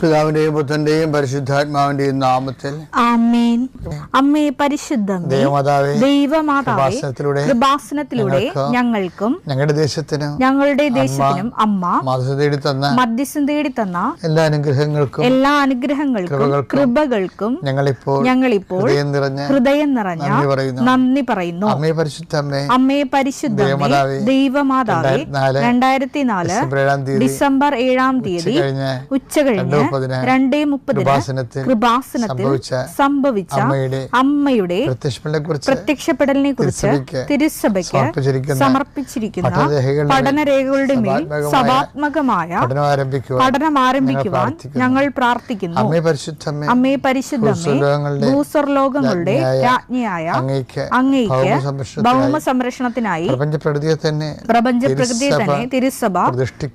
പിതാവിന്റെയും പുത്രന്റെയും പരിശുദ്ധാത്മാവിന്റെയും നാമത്തിൽ ആമേൻ. അമ്മേ പരിശുദ്ധമേ, ദൈവമാതാവേ, കൃപാസനത്തിലൂടെ ഞങ്ങൾക്കും ഞങ്ങളുടെ ദേശത്തിനും അമ്മ മധ്യസ്ഥം തേടി തന്ന എല്ലാ അനുഗ്രഹങ്ങൾക്കും കൃപകൾക്കും ഞങ്ങളിപ്പോൾ ഹൃദയം നിറഞ്ഞ നന്ദി പറയുന്നു. അമ്മേ പരിശുദ്ധമേ, ദൈവമാതാവേ, 2004 ഡിസംബർ 7 തീയതി ഉച്ചകഴിഞ്ഞ് 2:30 കൃപാസനത്തിൽ സംഭവിച്ച അമ്മയുടെ പ്രത്യക്ഷപ്പെടലിനെ കുറിച്ച് തിരുസഭയ്ക്ക് സമർപ്പിച്ചിരിക്കുന്ന പഠനരേഖകളുടെ മേൽ സഭാത്മകമായ പഠനം ആരംഭിക്കുവാൻ ഞങ്ങൾ പ്രാർത്ഥിക്കുന്നു. അമ്മേ പരിശുദ്ധമേ, ഭൂസ്വർലോകങ്ങളുടെ രാജ്ഞിയായ അങ്ങയ്ക്ക് ഭൗമ സംരക്ഷണത്തിനായി പ്രപഞ്ചപ്രകൃതിയെ തന്നെ തിരുസഭ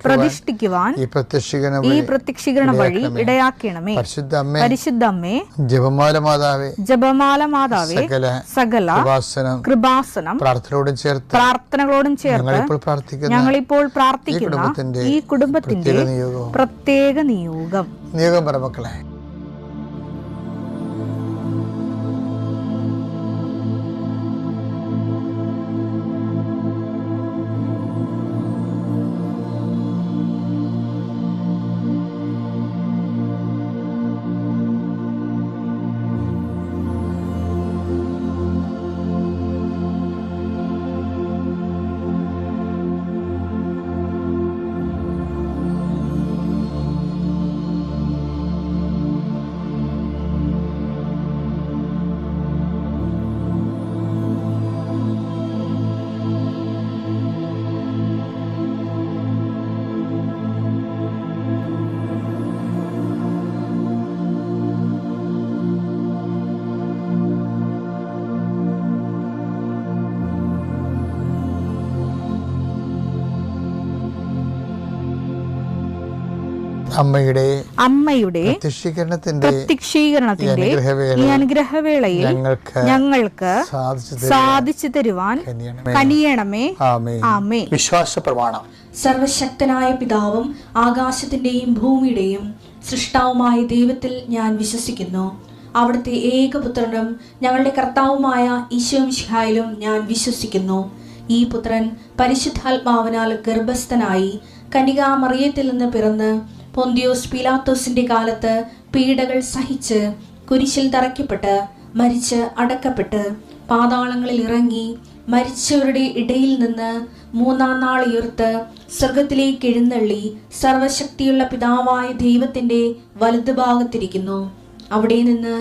പ്രതിഷ്ഠിക്കുവാൻ ഈ പ്രത്യക്ഷീകരണ വഴി ഇടയാക്കണമേ. പരിശുദ്ധമ്മേ, ജപമാല മാതാവേ, സകല കൃപാസനം പ്രാർത്ഥനകളോടും ചേർത്ത് ഞങ്ങളിപ്പോൾ പ്രാർത്ഥിക്കുന്ന ഈ കുടുംബത്തിന്റെ പ്രത്യേക നിയോഗം പറമക്കളെ. അമ്മയുടെ പ്രത്യക്ഷീകരണത്തിന്റെ ഈ അനുഗ്രഹവേളയിൽ ഞങ്ങൾക്ക് സാധിച്ചു തരുവാൻ കനിയണമേ. ആമേൻ. വിശ്വാസ പ്രമാണം. സർവശക്തനായ പിതാവും ആകാശത്തിന്റെയും ഭൂമിയുടെയും സൃഷ്ടാവുമായ ദൈവത്തിൽ ഞാൻ വിശ്വസിക്കുന്നു. അവിടുത്തെ ഏകപുത്രനും ഞങ്ങളുടെ കർത്താവുമായ ഈശോമിശിഹായിലും ഞാൻ വിശ്വസിക്കുന്നു. ഈ പുത്രൻ പരിശുദ്ധാത്മാവിനാൽ ഗർഭസ്ഥനായി കന്യകാമറിയത്തിൽ നിന്ന് പിറന്ന് പൊന്തിയോസ് പീലാത്തോസിന്റെ കാലത്ത് പീഡകൾ സഹിച്ച് കുരിശിൽ തറയ്ക്കപ്പെട്ട് മരിച്ച് അടക്കപ്പെട്ട് പാതാളങ്ങളിൽ ഇറങ്ങി മരിച്ചവരുടെ ഇടയിൽ നിന്ന് 3-ാം നാൾ ഉയർത്ത് സ്വർഗത്തിലേക്ക് എഴുന്നള്ളി സർവശക്തിയുള്ള പിതാവായ ദൈവത്തിന്റെ വലതുഭാഗത്തിരിക്കുന്നു. അവിടെ നിന്ന്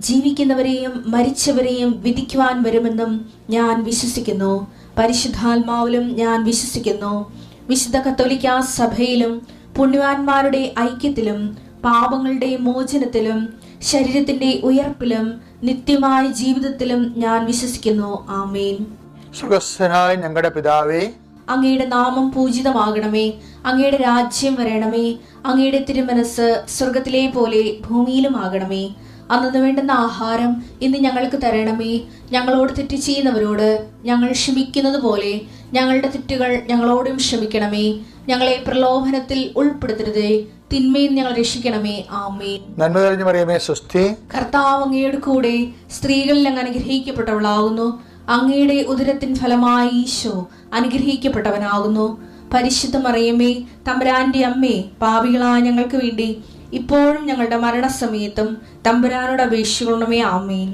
ജീവിക്കുന്നവരെയും മരിച്ചവരെയും വിധിക്കുവാൻ വരുമെന്നും ഞാൻ വിശ്വസിക്കുന്നു. പരിശുദ്ധാത്മാവിലും ഞാൻ വിശ്വസിക്കുന്നു. വിശുദ്ധ കത്തോലിക്കാ സഭയിലും പുണ്യവാന്മാരുടെ ഐക്യത്തിലും പാപങ്ങളുടെ മോചനത്തിലും ശരീരത്തിന്റെ ഉയർപ്പിലും നിത്യമായ ജീവിതത്തിലും ഞാൻ വിശ്വസിക്കുന്നു. ആമേൻ. സുഖസ്ഥനായ ഞങ്ങളുടെ പിതാവേ, അങ്ങയുടെ നാമം പൂജിതമാകണമേ. അങ്ങയുടെ രാജ്യം വരണമേ. അങ്ങയുടെ തിരുമനസ് സ്വർഗത്തിലെ പോലെ ഭൂമിയിലും ആകണമേ. അന്നു വേണ്ടുന്ന ആഹാരം ഇന്ന് ഞങ്ങൾക്ക് തരണമേ. ഞങ്ങളോട് തെറ്റ് ചെയ്യുന്നവരോട് ഞങ്ങൾ ക്ഷമിക്കുന്നത് പോലെ ഞങ്ങളുടെ തെറ്റുകൾ ഞങ്ങളോടും ക്ഷമിക്കണമേ. ഞങ്ങളെ പ്രലോഭനത്തിൽ ഉൾപ്പെടുത്തരുതേ, തിന്മയിൽ ഞങ്ങൾ രക്ഷിക്കണമേ. ആമേൻ. നന്മ നിറഞ്ഞ മറിയമേ, സ്വസ്തി. കർത്താവ് അങ്ങയുടെ കൂടെ സ്ത്രീകളിൽ അങ്ങ് അനുഗ്രഹിക്കപ്പെട്ടവളാകുന്നു. അങ്ങയുടെ ഉദരത്തിൻ ഫലമായി ഈശോ അനുഗ്രഹിക്കപ്പെട്ടവനാകുന്നു. പരിശുദ്ധ മറിയമേ, തമ്പുരാന്റെ അമ്മേ, പാപികളായ ഞങ്ങൾക്ക് വേണ്ടി ഇപ്പോഴും ഞങ്ങളുടെ മരണസമയത്തും തമ്പുരാനോട് അപേക്ഷിക്കണമേ. ആമേൻ.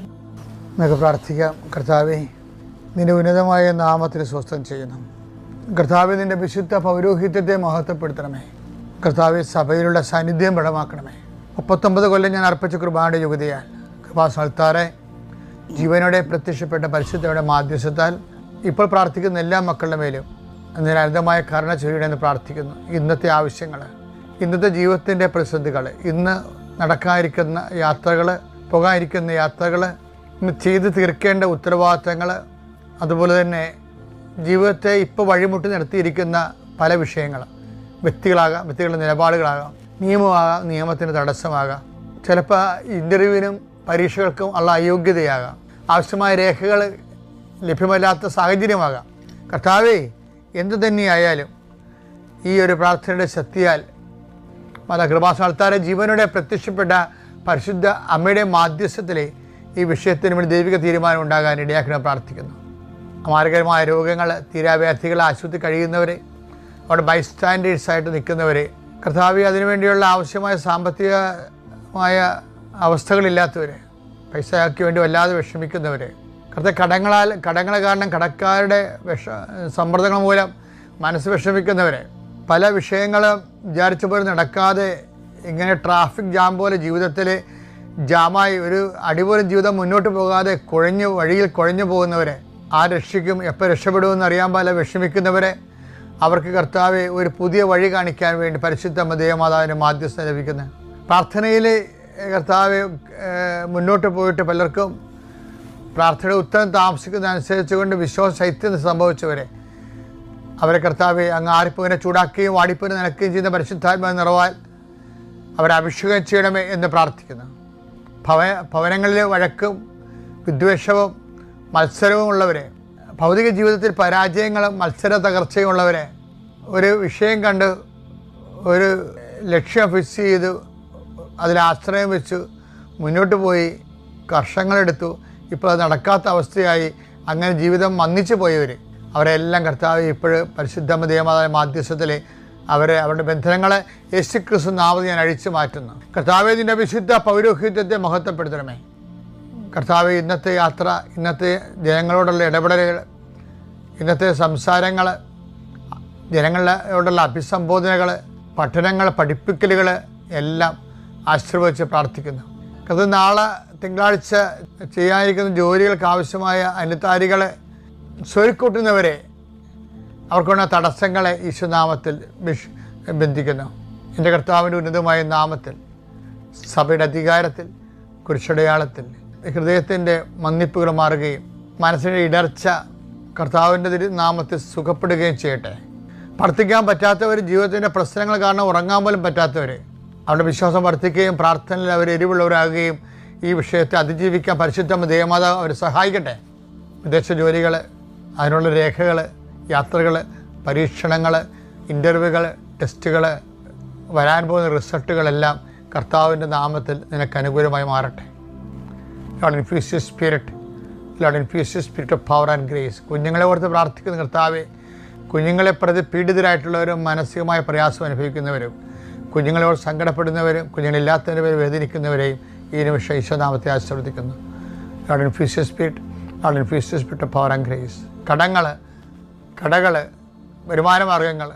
നമുക്ക് പ്രാർത്ഥിക്കാം. കർത്താവേ, നിന്റെ ഉന്നതമായ നാമത്തിന് സ്വസ്ഥം ചെയ്യണം. കർത്താവേ, നിന്റെ വിശുദ്ധ പൗരോഹിത്യത്തെ മഹത്വപ്പെടുത്തണമേ. കർത്താവേ, സഭയിലുള്ള സാന്നിധ്യം ബലമാക്കണമേ. 39 കൊല്ലം ഞാൻ അർപ്പിച്ച കൃപയുടെ യുഗതിയാൽ കൃപാസനത്താറെ ജീവനോടെ പ്രത്യക്ഷപ്പെട്ട പരിശുദ്ധയുടെ മാധ്യസ്ഥത്താൽ ഇപ്പോൾ പ്രാർത്ഥിക്കുന്ന എല്ലാ മക്കളുടെ മേലും നിരന്തരമായ കരുണ ചൊരിയണമെന്ന് പ്രാർത്ഥിക്കുന്നു. ഇന്നത്തെ ആവശ്യങ്ങൾ, ഇന്നത്തെ ജീവിതത്തിൻ്റെ പ്രതിസന്ധികൾ, ഇന്ന് നടക്കാതിരിക്കുന്ന യാത്രകൾ, പോകാതിരിക്കുന്ന യാത്രകൾ, ഇന്ന് ചെയ്ത് തീർക്കേണ്ട ഉത്തരവാദിത്തങ്ങൾ, അതുപോലെ തന്നെ ജീവിതത്തെ ഇപ്പോൾ വഴിമുട്ടി നിർത്തിയിരിക്കുന്ന പല വിഷയങ്ങൾ, വ്യക്തികളാകാം, വ്യക്തികളുടെ നിലപാടുകളാകാം, നിയമമാകാം, നിയമത്തിന് തടസ്സമാകാം, ചിലപ്പോൾ ഇൻ്റർവ്യൂവിനും പരീക്ഷകൾക്കും ഉള്ള അയോഗ്യതയാകാം, ആവശ്യമായ രേഖകൾ ലഭ്യമല്ലാത്ത സാഹചര്യമാകാം. കർത്താവേ, എന്തു തന്നെയായാലും ഈ ഒരു പ്രാർത്ഥനയുടെ ശക്തിയാൽ കൃപാസന ആൾത്താരെ ജീവനോടെ പ്രത്യക്ഷപ്പെട്ട പരിശുദ്ധ അമ്മയുടെ മാധ്യസ്ഥത്തിലെ ഈ വിഷയത്തിന് വേണ്ടി ദൈവിക തീരുമാനം ഉണ്ടാകാൻ ഇടയാക്കണം പ്രാർത്ഥിക്കുന്നു. മാരകരമായ രോഗങ്ങൾ, തീരാവ്യാധികൾ, ആശുപത്രി കഴിയുന്നവരെ, അവിടെ ബൈസ്റ്റാൻഡേഴ്സായിട്ട് നിൽക്കുന്നവരെ, കർത്താവേ അതിനുവേണ്ടിയുള്ള ആവശ്യമായ സാമ്പത്തികമായ അവസ്ഥകളില്ലാത്തവരെ, പൈസയ്ക്ക് വേണ്ടി വല്ലാതെ വിഷമിക്കുന്നവരെ, കടങ്ങൾ കാരണം കടക്കാരുടെ സമ്മർദ്ദങ്ങൾ മൂലം മനസ്സ് വിഷമിക്കുന്നവരെ, പല വിഷയങ്ങളും വിചാരിച്ച പോലെ നടക്കാതെ ഇങ്ങനെ ട്രാഫിക് ജാം പോലെ ജീവിതത്തിൽ ജാമായി ഒരു അടിപോലും ജീവിതം മുന്നോട്ട് പോകാതെ വഴിയിൽ കുഴഞ്ഞു പോകുന്നവരെ, രക്ഷിക്കും, എപ്പോൾ രക്ഷപ്പെടുമെന്ന് അറിയാൻ പാടില്ല വിഷമിക്കുന്നവരെ, അവർക്ക് കർത്താവെ ഒരു പുതിയ വഴി കാണിക്കാൻ വേണ്ടി പരിശുദ്ധ ദേവമാതാവിൻ്റെ മാധ്യസ്ഥം ലഭിക്കുന്നത്. പ്രാർത്ഥനയിൽ കർത്താവെ മുന്നോട്ട് പോയിട്ട് പലർക്കും പ്രാർത്ഥനയുടെ ഉത്തരം താമസിക്കുന്നതനുസരിച്ച് കൊണ്ട് വിശ്വാസശൈത്യം സംഭവിച്ചവരെ, അവരെ കർത്താവെ അങ്ങ് ആരിപ്പൂവിനെ ചൂടാക്കുകയും വാടിപ്പൂവിനെ നനയ്ക്കുകയും ചെയ്യുന്ന പരിശുദ്ധാത്മാവ് നിറവാൽ അവരെ അഭിഷേകം ചെയ്യണമേ എന്ന് പ്രാർത്ഥിക്കുന്നു. ഭവനങ്ങളിൽ വഴക്കും വിദ്വേഷവും മത്സരവും ഉള്ളവരെ, ഭൗതിക ജീവിതത്തിൽ പരാജയങ്ങളും മത്സര തകർച്ചയും ഉള്ളവരെ, ഒരു വിഷയം കണ്ട് ഒരു ലക്ഷ്യം ഫിക്സ് ചെയ്ത് അതിലാശ്രയം വെച്ച് മുന്നോട്ട് പോയി വർഷങ്ങളെടുത്തു, ഇപ്പോൾ അത് നടക്കാത്ത അവസ്ഥയായി അങ്ങനെ ജീവിതം മന്ദിച്ചു പോയവർ, അവരെല്ലാം കർത്താവ് ഇപ്പോഴും പരിശുദ്ധ ദേവമാതാവിന്റെ മാധ്യസ്ഥത്തിൽ അവരുടെ ബന്ധനങ്ങളെ യേശുക്രിസ്തു നാമത്തിൽ ഞാൻ അഴിച്ചു മാറ്റുന്നു. കർത്താവേ, നിൻ്റെ വിശുദ്ധ പൗരോഹിത്യത്തെ മഹത്വപ്പെടുത്തണമേ. കർത്താവേ, ഇന്നത്തെ യാത്ര, ഇന്നത്തെ ജനങ്ങളോടുള്ള ഇടപെടലുകൾ, ഇന്നത്തെ സംസാരങ്ങൾ, ജനങ്ങളോടുള്ള അഭിസംബോധനകൾ, പഠനങ്ങൾ, പഠിപ്പിക്കലുകൾ എല്ലാം ആശീർവദിച്ച് പ്രാർത്ഥിക്കുന്നു. അത് നാളെ തിങ്കളാഴ്ച ചെയ്യാനിരിക്കുന്ന ജോലികൾക്ക് ആവശ്യമായ അനുതാരികളെ സ്വരുക്കൂട്ടുന്നവരെ, അവർക്കുള്ള തടസ്സങ്ങളെ ഈശോനാമത്തിൽ ബന്ധിക്കുന്നു. എൻ്റെ കർത്താവിൻ്റെ ഉന്നതമായ നാമത്തിൽ, സഭയുടെ അധികാരത്തിൽ, കുരിശടയാളത്തിൽ ഹൃദയത്തിൻ്റെ മന്ദിപ്പുകൾ മാറുകയും മനസ്സിൻ്റെ ഇടർച്ച കർത്താവിൻ്റെ നാമത്തിൽ സുഖപ്പെടുകയും ചെയ്യട്ടെ. പ്രാർത്ഥിക്കാൻ പറ്റാത്തവർ, ജീവിതത്തിൻ്റെ പ്രശ്നങ്ങൾ കാരണം ഉറങ്ങാൻ പോലും പറ്റാത്തവർ, അവരുടെ വിശ്വാസം വർദ്ധിക്കുകയും പ്രാർത്ഥനയിൽ അവർ എരിവുള്ളവരാകുകയും ഈ വിഷയത്തെ അതിജീവിക്കാൻ പരിശുദ്ധ ദേവമാതാവ് അവരെ സഹായിക്കട്ടെ. വിദേശ ജോലികൾ, അതിനുള്ള രേഖകൾ, യാത്രകൾ, പരീക്ഷണങ്ങൾ, ഇൻ്റർവ്യൂകൾ, ടെസ്റ്റുകൾ, വരാൻ പോകുന്ന റിസൾട്ടുകളെല്ലാം കർത്താവിൻ്റെ നാമത്തിൽ നിനക്ക് അനുകൂലമായി മാറട്ടെ. Lord infuse your spirit, lord infuse your spirit of power and grace. കുഞ്ഞുങ്ങളെ ഓർത്ത് പ്രാർത്ഥിക്കുന്ന കർത്താവെ, കുഞ്ഞുങ്ങളെ പ്രതി പീഡിതരായിട്ടുള്ളവരും മാനസികമായ പ്രയാസം അനുഭവിക്കുന്നവരും, കുഞ്ഞുങ്ങളോട് സങ്കടപ്പെടുന്നവരും, കുഞ്ഞുങ്ങളില്ലാത്തവരെ വേദനിക്കുന്നവരെയും ഈ നിമിഷം ഈശോനാമത്തെ ആശീർവദിക്കുന്നു. Lord infuse your spirit, lord infuse your spirit of power and grace. കടകൾ, വരുമാനമാർഗ്ഗങ്ങൾ,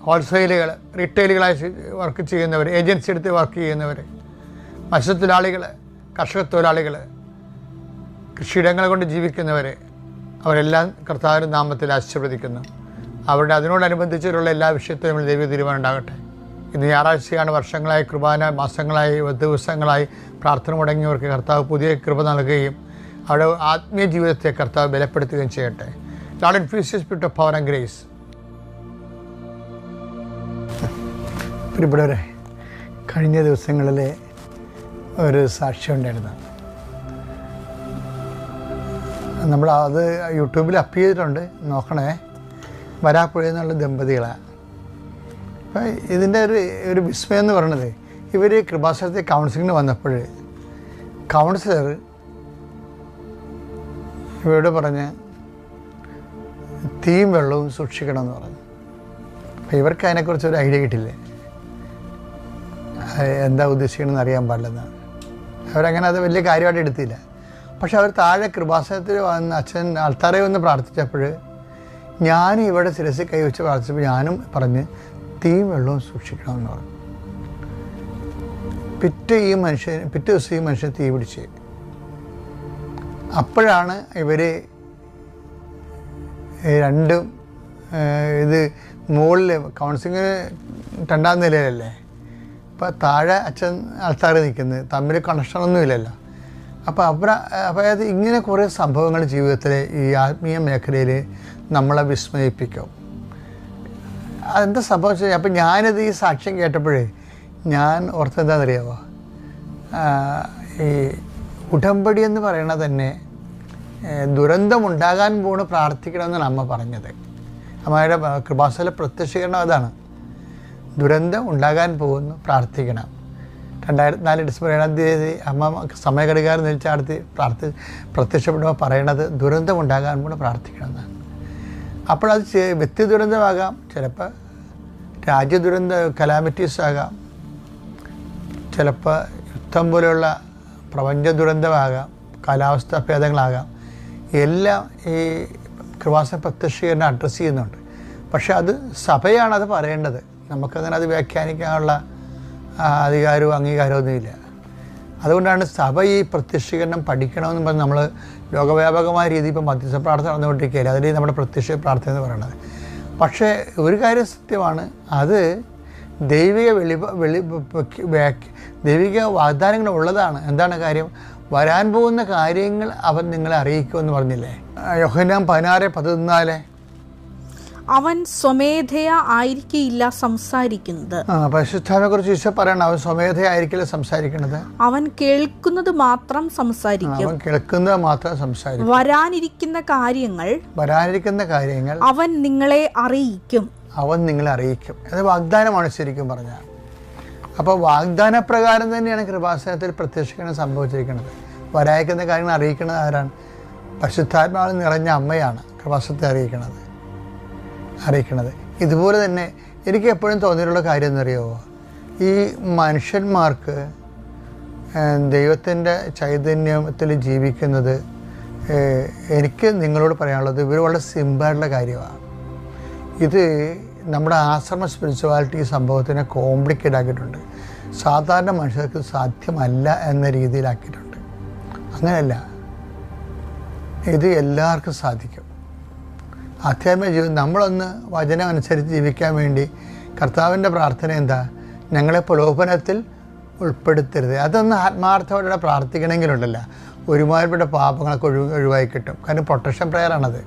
ഹോൾസെയിലുകൾ, റീറ്റെയിലുകളായി വർക്ക് ചെയ്യുന്നവർ, ഏജൻസി എടുത്ത് വർക്ക് ചെയ്യുന്നവർ, മത്സ്യത്തൊഴിലാളികൾ, കർഷക തൊഴിലാളികൾ, കൃഷിയിടങ്ങൾ കൊണ്ട് ജീവിക്കുന്നവർ, അവരെല്ലാം കർത്താവിൻ്റെ നാമത്തിൽ ആശീർവദിക്കുന്നു. അവരുടെ അതിനോടനുബന്ധിച്ചുള്ള എല്ലാ വിഷയത്തിലും നമ്മൾ ദൈവ തീരുമാനം ഉണ്ടാകട്ടെ. ഇന്ന് ഞായറാഴ്ചയാണ്. വർഷങ്ങളായി കുർബാന, മാസങ്ങളായി, ദിവസങ്ങളായി പ്രാർത്ഥന മുടങ്ങിയവർക്ക് കർത്താവ് പുതിയ കൃപ നൽകുകയും അവരുടെ ആത്മീയ ജീവിതത്തെ കർത്താവ് ബലപ്പെടുത്തുകയും ചെയ്യട്ടെ. Lord infuse your spirit of power and grace. പ്രിയപ്പെട്ടവരെ, കഴിഞ്ഞ ദിവസങ്ങളിലെ ഒരു സാക്ഷ്യം ഉണ്ടായിരുന്നു. നമ്മൾ അത് യൂട്യൂബിൽ അപ്പ് ചെയ്തിട്ടുണ്ട്, നോക്കണേ. വരാപ്പുഴ എന്നുള്ള ദമ്പതികളാണ്. അപ്പം ഇതിൻ്റെ ഒരു വിസ്മയം എന്ന് പറയുന്നത്, ഇവർ കൃപാസനത്തെ കൗൺസിലിങ്ങിന് വന്നപ്പോൾ കൗൺസിലർ ഇവരോട് പറഞ്ഞ് തീയും വെള്ളവും സൂക്ഷിക്കണമെന്ന് പറഞ്ഞു. അപ്പം ഇവർക്ക് അതിനെക്കുറിച്ച് ഒരു ഐഡിയ കിട്ടില്ല, എന്താ ഉദ്ദേശിക്കണമെന്ന് അറിയാൻ പാടില്ലെന്നാണ്. അവരങ്ങനെ അത് വലിയ കാര്യമായിട്ട് എടുത്തില്ല. പക്ഷെ അവർ താഴെ കൃപാസനത്തിൽ വന്ന് അച്ഛൻ ആൾത്താരെ വന്ന് പ്രാർത്ഥിച്ചപ്പോൾ ഞാൻ ഇവിടെ ശിരസിൽ കൈവച്ച് പ്രാർത്ഥിച്ചപ്പോൾ ഞാനും പറഞ്ഞ് തീയും വെള്ളവും സൂക്ഷിക്കണമെന്ന് പറഞ്ഞു. പിറ്റേ ദിവസം ഈ മനുഷ്യൻ തീ പിടിച്ച്. അപ്പോഴാണ് ഇവർ രണ്ടും ഇത് മുകളിൽ കൗൺസിലിങ്ങിന് 2ാം നിലയിലല്ലേ, അപ്പോൾ താഴെ അച്ഛൻ ആൾത്താറ് നിൽക്കുന്നത്, തമ്മിൽ കണക്ഷനൊന്നുമില്ലല്ലോ. അപ്പോൾ അതായത് ഇങ്ങനെ കുറേ സംഭവങ്ങൾ ജീവിതത്തിലെ ഈ ആത്മീയ മേഖലയിൽ നമ്മളെ വിസ്മയിപ്പിക്കും. അതെന്താ സംഭവിച്ചത്? അപ്പം ഞാനിത് ഈ സാക്ഷ്യം കേട്ടപ്പോഴേ ഞാൻ ഓർത്തെന്താണെന്നറിയാമോ, ഈ ഉടമ്പടി എന്ന് പറയണത് തന്നെ ദുരന്തമുണ്ടാകാൻ പോണ് പ്രാർത്ഥിക്കണമെന്നാണ് അമ്മ പറഞ്ഞത്. അമ്മയുടെ കൃപാസന പ്രത്യക്ഷീകരണം അതാണ്. ദുരന്തം ഉണ്ടാകാൻ പോകുന്നു, പ്രാർത്ഥിക്കണം. 2004 ഡിസംബർ 7 അമ്മ സമയഘടികാരം നിൽച്ചാടത്തി പ്രത്യക്ഷപ്പെടുമ്പോൾ പറയണത് ദുരന്തം ഉണ്ടാകാൻ കൂടെ പ്രാർത്ഥിക്കണം എന്നാണ്. അപ്പോഴത് വ്യക്തി ദുരന്തമാകാം, ചിലപ്പോൾ രാജ്യ ദുരന്ത കലാമിറ്റീസ് ആകാം, ചിലപ്പോൾ യുദ്ധം പോലെയുള്ള പ്രപഞ്ച ദുരന്തമാകാം, കാലാവസ്ഥാ ഭേദങ്ങളാകാം. എല്ലാം ഈ കൃപാസന പ്രത്യക്ഷീകരണം അഡ്രസ്സ് ചെയ്യുന്നുണ്ട്. പക്ഷെ അത് സഭയാണത് പറയേണ്ടത്. നമുക്കങ്ങനെ അത് വ്യാഖ്യാനിക്കാനുള്ള അധികാരവും അംഗീകാരമൊന്നുമില്ല. അതുകൊണ്ടാണ് സഭ ഈ പ്രത്യക്ഷീകരണം പഠിക്കണമെന്ന് പറഞ്ഞ് നമ്മൾ ലോകവ്യാപകമായ രീതിയിൽ ഇപ്പോൾ മധ്യസ്ഥ പ്രാർത്ഥന നടന്നുകൊണ്ടിരിക്കുകയില്ല. അതിൽ നമ്മുടെ പ്രത്യക്ഷ പ്രാർത്ഥന എന്ന് പറയുന്നത്. പക്ഷേ ഒരു കാര്യം സത്യമാണ്, അത് ദൈവിക ദൈവിക വാഗ്ദാനങ്ങൾ ഉള്ളതാണ്. എന്താണ് കാര്യം? വരാൻ പോകുന്ന കാര്യങ്ങൾ അവൻ നിങ്ങളെ അറിയിക്കുമെന്ന് പറഞ്ഞില്ലേ? യോഹന്നാൻ 16:14 അവൻ സ്വമേധയാ ആയിരിക്കില്ല സംസാരിക്കുന്നത്. പരിശുദ്ധാത്മാവിനെ കുറിച്ച് ഈശോ പറയണം, അവൻ സ്വമേധയാ ആയിരിക്കില്ല സംസാരിക്കുന്നത്, അവൻ കേൾക്കുന്നത് മാത്രം സംസാരിക്കും. അവൻ കേൾക്കുന്നത് മാത്രം സംസാരിക്കും. വരാനിരിക്കുന്ന കാര്യങ്ങൾ അവൻ നിങ്ങളെ അറിയിക്കും. അത് വാഗ്ദാനമാണ് ശരിക്കും പറഞ്ഞാൽ. അപ്പോൾ വാഗ്ദാനപ്രകാരം തന്നെയാണ് കൃപാസനത്തിൽ പ്രത്യക്ഷീകരണം സംഭവിച്ചിരിക്കുന്നത്. വരാനിരിക്കുന്ന കാര്യങ്ങൾ അറിയിക്കുന്നത് ആരാണ്? പരിശുദ്ധാത്മാവിൽ നിറഞ്ഞ അമ്മയാണ് കൃപാസനത്തെ അറിയിക്കുന്നത്. ഇതുപോലെ തന്നെ എനിക്ക് എപ്പോഴും തോന്നിയിട്ടുള്ള കാര്യം എന്നറിയാമോ, ഈ മനുഷ്യന്മാർക്ക് ദൈവത്തിൻ്റെ ചൈതന്യത്തിൽ ജീവിക്കുന്നത്, എനിക്ക് നിങ്ങളോട് പറയാനുള്ളത് ഇവർ വളരെ സിമ്പിളായിട്ടുള്ള കാര്യമാണ്. ഇത് നമ്മുടെ ആശ്രമ സ്പിരിച്വാലിറ്റി സംഭവത്തിനെ കോംപ്ലിക്കേറ്റ് ആക്കിയിട്ടുണ്ട്. സാധാരണ മനുഷ്യർക്ക് സാധ്യമല്ല എന്ന രീതിയിലാക്കിയിട്ടുണ്ട്. അങ്ങനെയല്ല, ഇത് എല്ലാവർക്കും സാധിക്കും. ആധ്യാത്മിക ജീവിതം നമ്മളൊന്ന് വചനം അനുസരിച്ച് ജീവിക്കാൻ വേണ്ടി കർത്താവിൻ്റെ പ്രാർത്ഥന എന്താ? ഞങ്ങളെ പ്രലോഭനത്തിൽ ഉൾപ്പെടുത്തരുത്. അതൊന്ന് ആത്മാർത്ഥമായിട്ട് പ്രാർത്ഥിക്കണമെങ്കിലുണ്ടല്ല, ഒരുമാതിരിപ്പെട്ട പാപങ്ങളൊക്കെ ഒഴിവായി കിട്ടും. കാരണം പ്രൊട്ടക്ഷൻ പ്രയറാണത്.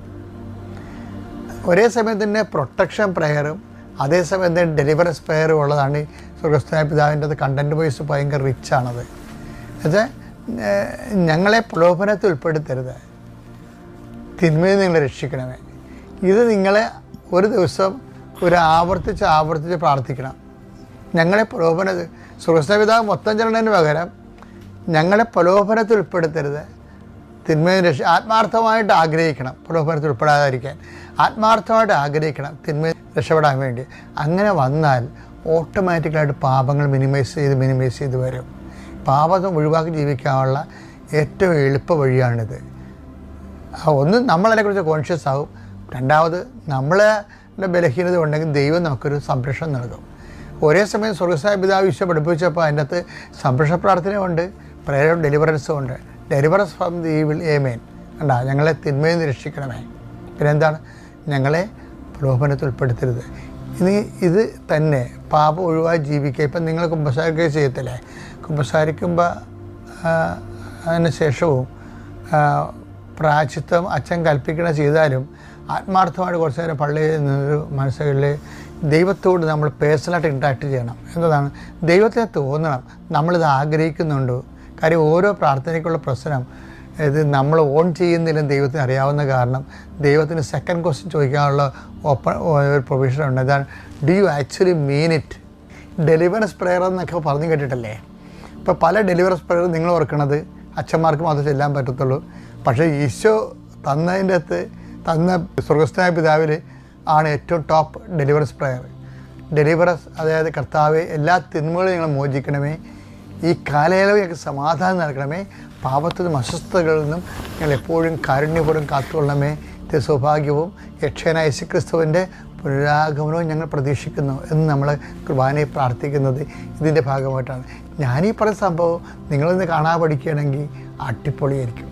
ഒരേ സമയം തന്നെ പ്രൊട്ടക്ഷൻ പ്രയറും അതേസമയം തന്നെ ഡെലിവറൻസ് പ്രയറും ഉള്ളതാണ്. ഈ സ്വർഗ്ഗസ്ഥനായ പിതാവിൻ്റെ കണ്ടൻറ്റ് വൈസ് ഭയങ്കര റിച്ചാണത്. എന്നുവെച്ചാൽ ഞങ്ങളെ പ്രലോഭനത്തിൽ ഉൾപ്പെടുത്തരുത്, തിന്മയിൽ നിങ്ങളെ രക്ഷിക്കണമേ. ഇത് നിങ്ങളെ ഒരു ദിവസം ആവർത്തിച്ച് പ്രാർത്ഥിക്കണം. ഞങ്ങളെ സ്വർഗ്ഗസ്ഥനായ പിതാവ് മൊത്തം ചെല്ലണതിന് പകരം ഞങ്ങളെ പ്രലോഭനത്തിൽ ഉൾപ്പെടുത്തരുത്, തിന്മയിൽ ആത്മാർത്ഥമായിട്ട് ആഗ്രഹിക്കണം. പ്രലോഭനത്തിൽ ഉൾപ്പെടാതിരിക്കാൻ ആത്മാർത്ഥമായിട്ട് ആഗ്രഹിക്കണം, തിന്മയിൽ രക്ഷപ്പെടാൻ വേണ്ടി. അങ്ങനെ വന്നാൽ ഓട്ടോമാറ്റിക്കലായിട്ട് പാപങ്ങൾ മിനിമൈസ് ചെയ്ത് വരും. പാപം ഒഴിവാക്കി ജീവിക്കാനുള്ള ഏറ്റവും എളുപ്പ വഴിയാണിത്. ഒന്ന്, നമ്മളതിനെക്കുറിച്ച് കോൺഷ്യസ് ആവും. രണ്ടാമത്, നമ്മളുടെ ബലഹീനത ഉണ്ടെങ്കിൽ ദൈവം നമുക്കൊരു സംരക്ഷണം നൽകും. ഒരേ സമയം സ്വർഗ്ഗസ്ഥനായ പിതാവ് ഈശോ പഠിപ്പിച്ചപ്പോൾ അതിൻ്റെ അകത്ത് സംരക്ഷണ പ്രാർത്ഥനയുണ്ട്, പ്രേയർ ഓഫ് ഡെലിവറൻസും ഉണ്ട്. ഡെലിവറൻസ് ഫ്രം ദി ഈവിൾ, ആമേൻ. കണ്ടാ, ഞങ്ങളെ തിന്മയിൽ നിന്ന് രക്ഷിക്കണമേ. പിന്നെ എന്താണ്? ഞങ്ങളെ പ്രലോഭനത്തിൽ ഉൾപ്പെടുത്തരുത്. ഇനി ഇത് തന്നെ പാപം ഒഴിവായി ജീവിക്കുക. ഇപ്പം നിങ്ങൾ കുമ്പസാരിക്കുകയും ചെയ്യത്തില്ലേ? കുമ്പസാരിക്കുമ്പോൾ അതിന് ശേഷവും പ്രായശ്ചിത്തം അച്ഛൻ കൽപ്പിക്കണ ചെയ്താലും ആത്മാർത്ഥമായിട്ട് കുറച്ച് നേരം പള്ളിയിൽ നിന്നൊരു മനസ്സുകളിൽ ദൈവത്തോട് നമ്മൾ പേഴ്സണലായിട്ട് ഇൻട്രാക്ട് ചെയ്യണം. എന്നതാണ്, ദൈവത്തെ തോന്നണം നമ്മളിത് ആഗ്രഹിക്കുന്നുണ്ടോ. കാര്യം ഓരോ പ്രാർത്ഥനയ്ക്കുള്ള പ്രശ്നം ഇത് നമ്മൾ ഓൺ ചെയ്യുന്നില്ലെന്ന് ദൈവത്തിന് അറിയാവുന്ന കാരണം ദൈവത്തിന് സെക്കൻഡ് ക്വസ്റ്റ്യൻ ചോദിക്കാനുള്ള ഒരു പ്രൊവിഷനുണ്ട്. അതാണ്, do you actually mean it? Deliverance prayer എന്നൊക്കെ പറഞ്ഞു കേട്ടിട്ടല്ലേ? ഇപ്പോൾ പല ഡെലിവറൻസ് പ്രയർ നിങ്ങൾ ഓർക്കണത് അച്ഛന്മാർക്ക് മാത്രമേ ചെല്ലാൻ പറ്റത്തുള്ളൂ. പക്ഷേ ഈശോ തന്ന സ്വർഗ്ഗസ്ഥനായ പിതാവിൽ ആണ് ഏറ്റവും ടോപ്പ് ഡെലിവറൻസ് പ്രയർ. ഡെലിവറൻസ്, അതായത് കർത്താവെ, എല്ലാ തിന്മകളും ഞങ്ങൾ മോചിക്കണമേ, ഈ കാലയളവ് ഞങ്ങൾക്ക് സമാധാനം നൽകണമേ, പാപത്തിൽ നിന്നും അസ്വസ്ഥതകളിൽ നിന്നും ഞങ്ങൾ എപ്പോഴും കാരുണ്യപൂർവ്വം കാത്തുകൊള്ളണമേ. സൗഭാഗ്യവും രക്ഷകനായ യേശുക്രിസ്തുവിൻ്റെ പുനരാഗമനവും ഞങ്ങൾ പ്രതീക്ഷിക്കുന്നു എന്ന് നമ്മൾ കുർബാനയിൽ പ്രാർത്ഥിക്കുന്നത് ഇതിൻ്റെ ഭാഗമായിട്ടാണ്. ഞാനീ പറഞ്ഞ സംഭവം നിങ്ങളിന്ന് കാണാൻ പഠിക്കുകയാണെങ്കിൽ അടിപൊളിയായിരിക്കും.